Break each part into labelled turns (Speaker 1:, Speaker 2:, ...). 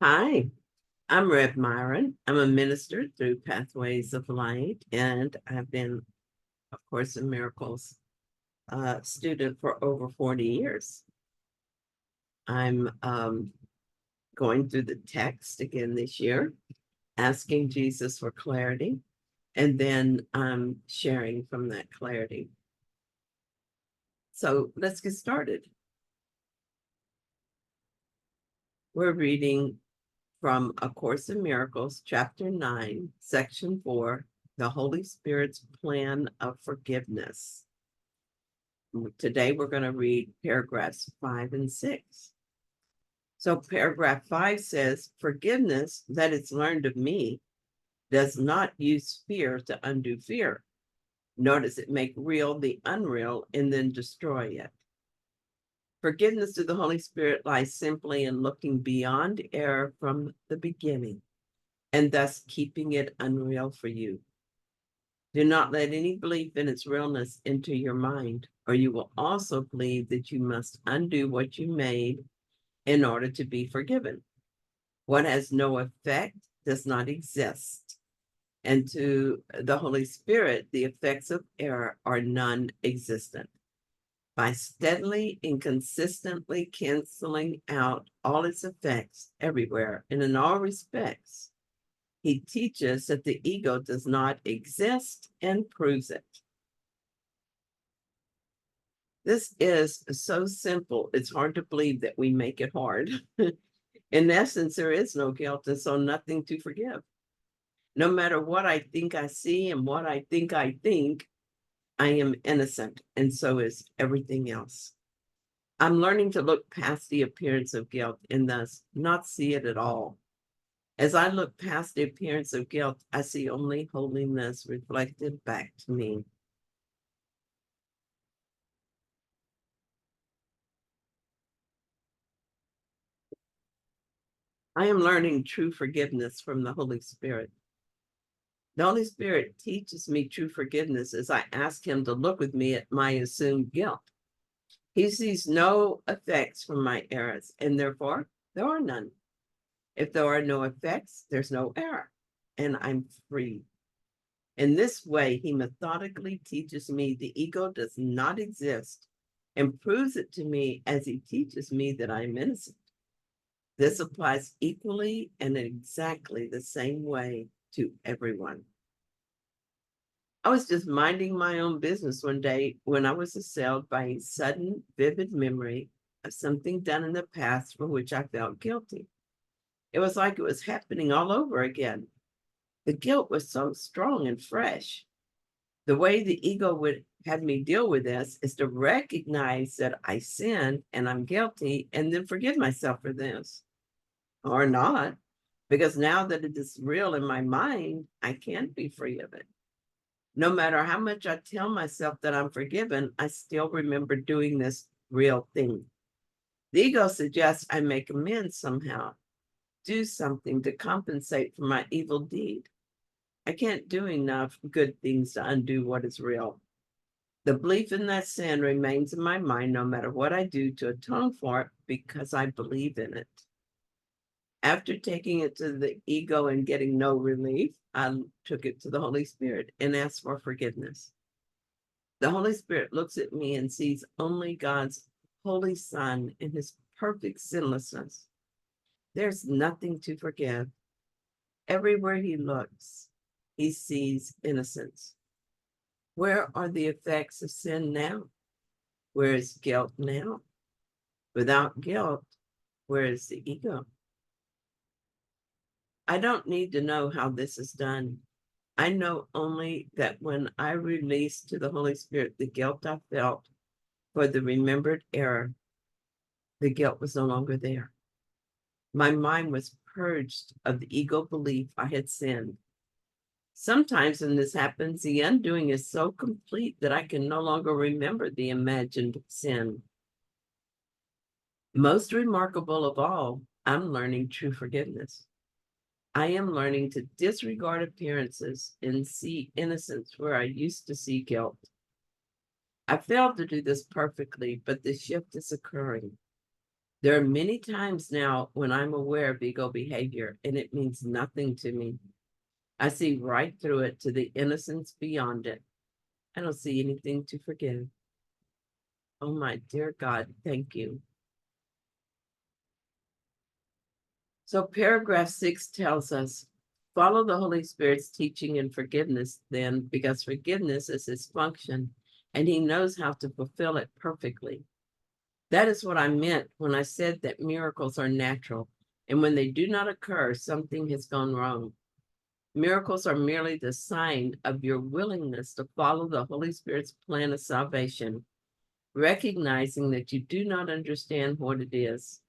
Speaker 1: Hi, I'm Rev Myron. I'm a minister through Pathways of Light, and I've been, of course, in Miracles student for over 40 years. I'm going through the text again this year, asking Jesus for clarity, and then I'm sharing from that clarity. So let's get started. We're reading from A Course in Miracles, Chapter 9, Section 4, The Holy Spirit's Plan of Forgiveness. Today we're going to read paragraphs 5 and 6. So paragraph 5 says, forgiveness that is learned of me does not use fear to undo fear, nor does it make real the unreal and then destroy it. Forgiveness to the Holy Spirit lies simply in looking beyond error from the beginning and thus keeping it unreal for you. Do not let any belief in its realness enter your mind, or you will also believe that you must undo what you made in order to be forgiven. What has no effect does not exist. And to the Holy Spirit, the effects of error are non-existent. By steadily and consistently canceling out all its effects everywhere and in all respects, he teaches that the ego does not exist and proves it. This is so simple, it's hard to believe that we make it hard. In essence, there is no guilt, and so nothing to forgive. No matter what I think I see and what I think, I am innocent, and so is everything else. I'm learning to look past the appearance of guilt and thus not see it at all. As I look past the appearance of guilt, I see only holiness reflected back to me. I am learning true forgiveness from the Holy Spirit. The Holy Spirit teaches me true forgiveness as I ask him to look with me at my assumed guilt. He sees no effects from my errors, and therefore there are none. If there are no effects, there's no error, and I'm free. In this way, he methodically teaches me the ego does not exist and proves it to me as he teaches me that I'm innocent. This applies equally and exactly the same way to everyone. I was just minding my own business one day when I was assailed by a sudden, vivid memory of something done in the past for which I felt guilty. It was like it was happening all over again. The guilt was so strong and fresh. The way the ego would have me deal with this is to recognize that I sinned and I'm guilty and then forgive myself for this. Or not, because now that it is real in my mind, I can't be free of it. No matter how much I tell myself that I'm forgiven, I still remember doing this real thing. The ego suggests I make amends somehow, do something to compensate for my evil deed. I can't do enough good things to undo what is real. The belief in that sin remains in my mind no matter what I do to atone for it because I believe in it. After taking it to the ego and getting no relief, I took it to the Holy Spirit and asked for forgiveness. The Holy Spirit looks at me and sees only God's Holy Son in his perfect sinlessness. There's nothing to forgive. Everywhere he looks, he sees innocence. Where are the effects of sin now? Where is guilt now? Without guilt, where is the ego? I don't need to know how this is done. I know only that when I released to the Holy Spirit the guilt I felt for the remembered error, the guilt was no longer there. My mind was purged of the ego belief I had sinned. Sometimes when this happens, the undoing is so complete that I can no longer remember the imagined sin. Most remarkable of all, I'm learning true forgiveness. I am learning to disregard appearances and see innocence where I used to see guilt. I failed to do this perfectly, but the shift is occurring. There are many times now when I'm aware of ego behavior and it means nothing to me. I see right through it to the innocence beyond it. I don't see anything to forgive. Oh, my dear God, thank you. So paragraph 6 tells us, follow the Holy Spirit's teaching and forgiveness then, because forgiveness is his function and he knows how to fulfill it perfectly. That is what I meant when I said that miracles are natural, and when they do not occur, something has gone wrong. Miracles are merely the sign of your willingness to follow the Holy Spirit's plan of salvation, recognizing that you do not understand what it is.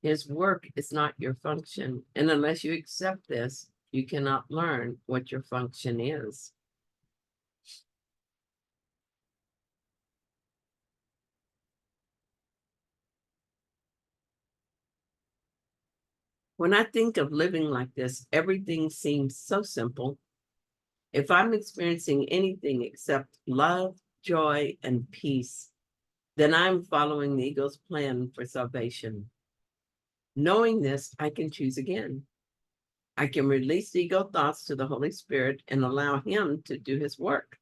Speaker 1: His work is not your function, and unless you accept this, you cannot learn what your function is. When I think of living like this, everything seems so simple. If I'm experiencing anything except love, joy, and peace, then I'm following the ego's plan for salvation. Knowing this, I can choose again. I can release ego thoughts to the Holy Spirit and allow him to do his work.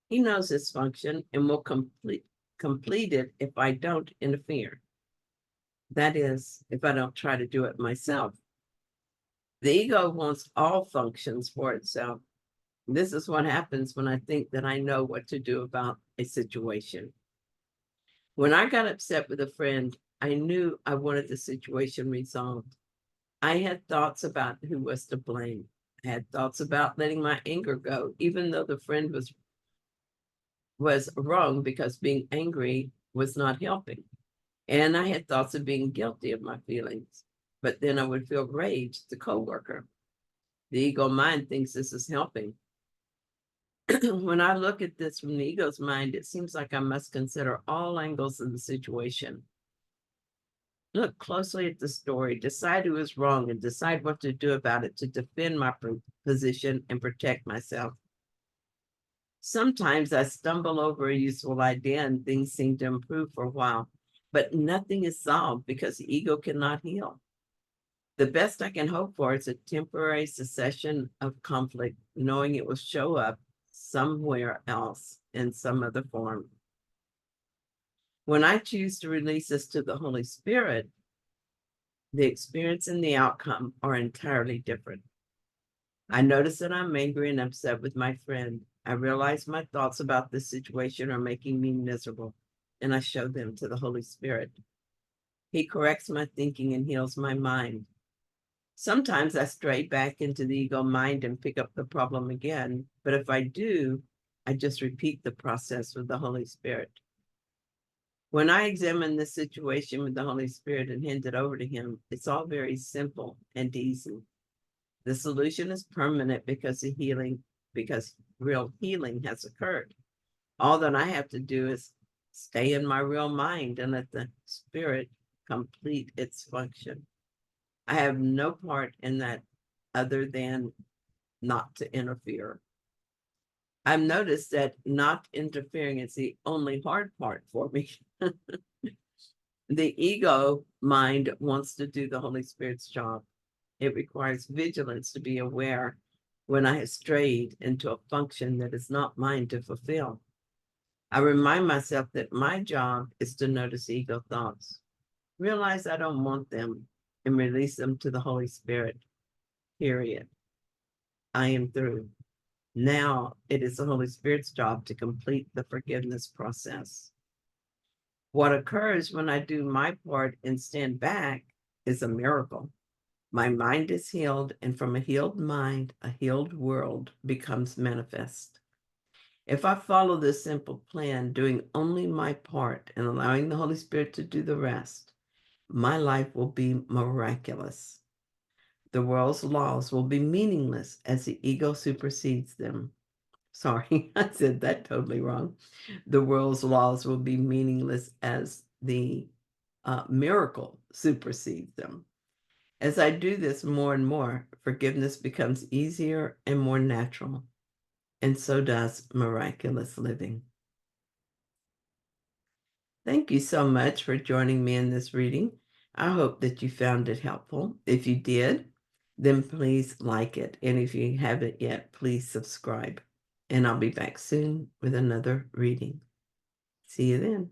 Speaker 1: He knows his function and will complete it if I don't interfere. That is, if I don't try to do it myself. The ego wants all functions for itself. This is what happens when I think that I know what to do about a situation. When I got upset with a friend, I knew I wanted the situation resolved. I had thoughts about who was to blame. I had thoughts about letting my anger go, even though the friend was wrong, because being angry was not helping. And I had thoughts of being guilty of my feelings. But then I would feel rage at the coworker. The ego mind thinks this is helping. When I look at this from the ego's mind, it seems like I must consider all angles of the situation. Look closely at the story, decide who is wrong, and decide what to do about it to defend my position and protect myself. Sometimes I stumble over a useful idea and things seem to improve for a while, but nothing is solved because the ego cannot heal. The best I can hope for is a temporary cessation of conflict, knowing it will show up somewhere else in some other form. When I choose to release this to the Holy Spirit, the experience and the outcome are entirely different. I notice that I'm angry and upset with my friend. I realize my thoughts about this situation are making me miserable, and I show them to the Holy Spirit. He corrects my thinking and heals my mind. Sometimes I stray back into the ego mind and pick up the problem again, but if I do, I just repeat the process with the Holy Spirit. When I examine this situation with the Holy Spirit and hand it over to him, it's all very simple and easy. The solution is permanent because real healing has occurred. All that I have to do is stay in my real mind and let the Spirit complete its function. I have no part in that other than not to interfere. I've noticed that not interfering is the only hard part for me. The ego mind wants to do the Holy Spirit's job. It requires vigilance to be aware when I have strayed into a function that is not mine to fulfill. I remind myself that my job is to notice ego thoughts, realize I don't want them, and release them to the Holy Spirit. Period. I am through. Now it is the Holy Spirit's job to complete the forgiveness process. What occurs when I do my part and stand back is a miracle. My mind is healed, and from a healed mind, a healed world becomes manifest. If I follow this simple plan, doing only my part and allowing the Holy Spirit to do the rest, my life will be miraculous. The world's laws will be meaningless as the ego supersedes them. Sorry, I said that totally wrong. The world's laws will be meaningless as the miracle supersedes them. As I do this more and more, forgiveness becomes easier and more natural, and so does miraculous living. Thank you so much for joining me in this reading. I hope that you found it helpful. If you did, then please like it. And if you haven't yet, please subscribe. And I'll be back soon with another reading. See you then.